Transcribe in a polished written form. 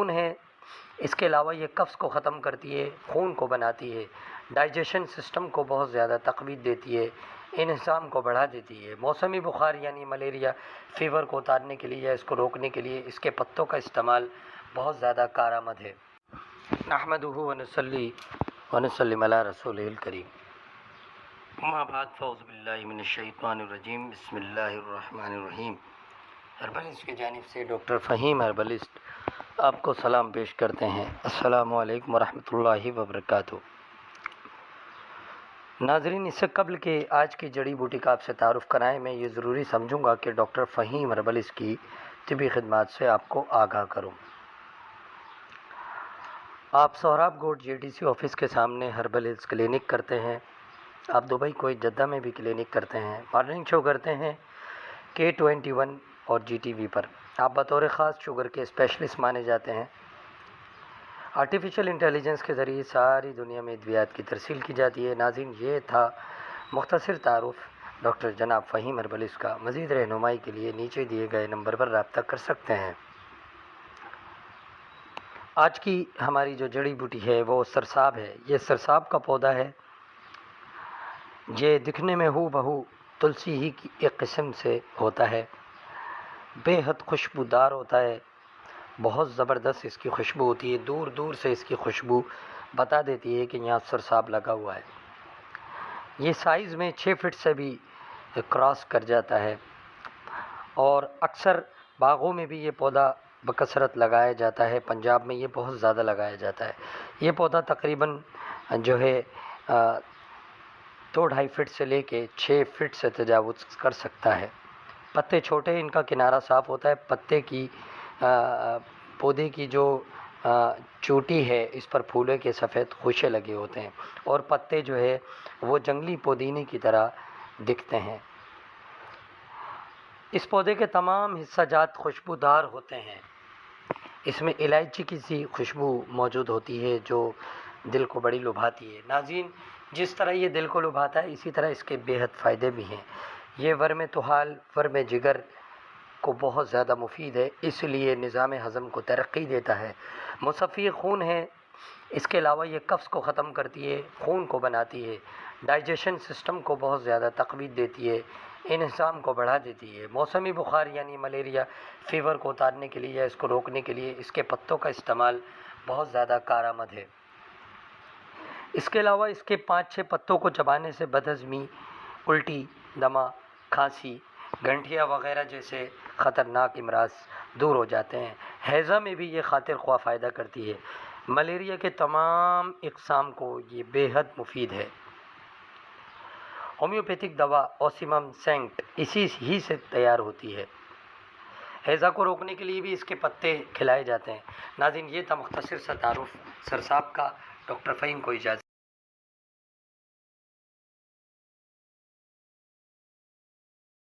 خون ہے، اس کے علاوہ یہ قبض کو ختم کرتی ہے، خون کو بناتی ہے، ڈائجیشن سسٹم کو بہت زیادہ تقویت دیتی ہے، انہضام کو بڑھا دیتی ہے۔ موسمی بخار یعنی ملیریا فیور کو اتارنے کے لیے یا اس کو روکنے کے لیے اس کے پتوں کا استعمال بہت زیادہ کارآمد ہے۔ نحمدہ ونصلی ونسلم علی رسولہ الکریم، اما بعد فاعوذ باللہ من الشیطان الرجیم، بسم اللہ الرحمن الرحیم۔ ہربلسٹ کی جانب سے ڈاکٹر فہیم ہربلسٹ آپ کو سلام پیش کرتے ہیں۔ السلام علیکم ورحمۃ اللہ وبرکاتہ۔ ناظرین، اس سے قبل کہ آج کی جڑی بوٹی کا آپ سے تعارف کرائیں، میں یہ ضروری سمجھوں گا کہ ڈاکٹر فہیم ہربلسٹ کی طبی خدمات سے آپ کو آگاہ کروں۔ آپ سہراب گوٹ JDC آفس کے سامنے ہربل ہیلتھ کلینک کرتے ہیں۔ آپ دبئی کوئٹ جدہ میں بھی کلینک کرتے ہیں، مارننگ شو کرتے ہیں K21 اور GTV پر۔ آپ بطور خاص شوگر کے اسپیشلسٹ مانے جاتے ہیں۔ آرٹیفیشل انٹیلیجنس کے ذریعے ساری دنیا میں ادویات کی ترسیل کی جاتی ہے۔ ناظرین، یہ تھا مختصر تعارف ڈاکٹر جناب فہیم ہربلسٹ کا۔ مزید رہنمائی کے لیے نیچے دیے گئے نمبر پر رابطہ کر سکتے ہیں۔ آج کی ہماری جو جڑی بوٹی ہے وہ سرساب ہے۔ یہ سرساب کا پودا ہے۔ یہ دکھنے میں ہو بہو تلسی ہی کی ایک قسم سے ہوتا ہے، بے حد خوشبودار ہوتا ہے، بہت زبردست اس کی خوشبو ہوتی ہے۔ دور دور سے اس کی خوشبو بتا دیتی ہے کہ یہاں سرساب لگا ہوا ہے۔ یہ سائز میں 6 فٹ سے بھی کراس کر جاتا ہے، اور اکثر باغوں میں بھی یہ پودا بکثرت لگایا جاتا ہے۔ پنجاب میں یہ بہت زیادہ لگایا جاتا ہے۔ یہ پودا تقریباً جو ہے 2-2.5 فٹ سے لے کے 6 فٹ سے تجاوز کر سکتا ہے۔ پتے چھوٹے، ان کا کنارہ صاف ہوتا ہے۔ پودے کی جو چوٹی ہے اس پر پھولے کے سفید خوشے لگے ہوتے ہیں، اور پتے جو ہے وہ جنگلی پودینے کی طرح دکھتے ہیں۔ اس پودے کے تمام حصہ جات خوشبودار ہوتے ہیں۔ اس میں الائچی کی سی خوشبو موجود ہوتی ہے جو دل کو بڑی لبھاتی ہے۔ ناظرین، جس طرح یہ دل کو لبھاتا ہے اسی طرح اس کے بے حد فائدے بھی ہیں۔ یہ ورم طحال، ورم جگر کو بہت زیادہ مفید ہے، اس لیے نظام ہضم کو ترقی دیتا ہے۔ مصفی خون ہے، اس کے علاوہ یہ قبض کو ختم کرتی ہے، خون کو بناتی ہے، ڈائجیشن سسٹم کو بہت زیادہ تقویت دیتی ہے، انہضام کو بڑھا دیتی ہے۔ موسمی بخار یعنی ملیریا فیور کو اتارنے کے لیے یا اس کو روکنے کے لیے اس کے پتوں کا استعمال بہت زیادہ کارآمد ہے۔ اس کے علاوہ اس کے 5-6 پتوں کو چبانے سے بدہضمی، الٹی، دمہ، کھانسی، گنٹھیا وغیرہ جیسے خطرناک امراض دور ہو جاتے ہیں۔ ہیضہ میں بھی یہ خاطر خواہ فائدہ کرتی ہے۔ ملیریا کے تمام اقسام کو یہ بے حد مفید ہے۔ ہومیوپیتھک دوا اوسیمم سینٹ اسی ہی سے تیار ہوتی ہے۔ ہیضہ کو روکنے کے لیے بھی اس کے پتے کھلائے جاتے ہیں۔ ناظرین، یہ تھا مختصر سا تعارف سرساب کا۔ ڈاکٹر فہیم کو اجازت۔